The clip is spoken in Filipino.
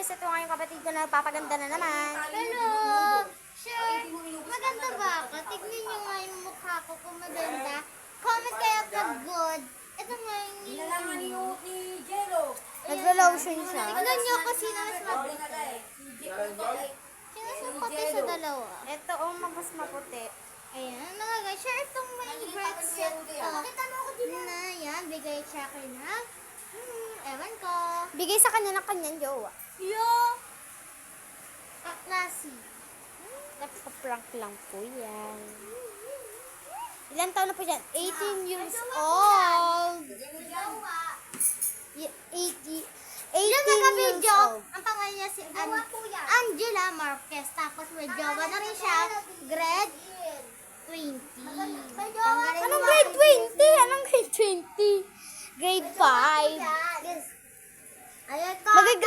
guys, ito nga yung kapatid ko na papaganda na naman. Hello! Sure, maganda ba ako? Tignan nyo nga yung mukha ko kung maganda. Comment kayo pag good. Ito nga yung Nilalangan ni Jello. Naglo-lotion siya. tignan nyo kung sino mas maputi. Sino mas maputi sa dalawa? Ito mas maputi. Ayan, mga guys, share itong may bread set na yan, bigay siya akin na. Ewan ko. Bigay sa kanya ng kanyang jowa. Yo! Kaklase. Nagpa-prank lang po yan. Ilan taon na po yan? 18 years old. 18 Yung years naka-video, old. ang pangalan niya si Angela Marquez. Tapos may jowa na rin siya, grade 20. Anong grade 20? Anong grade 20? Grade 5. Ayan ka. Mag-grade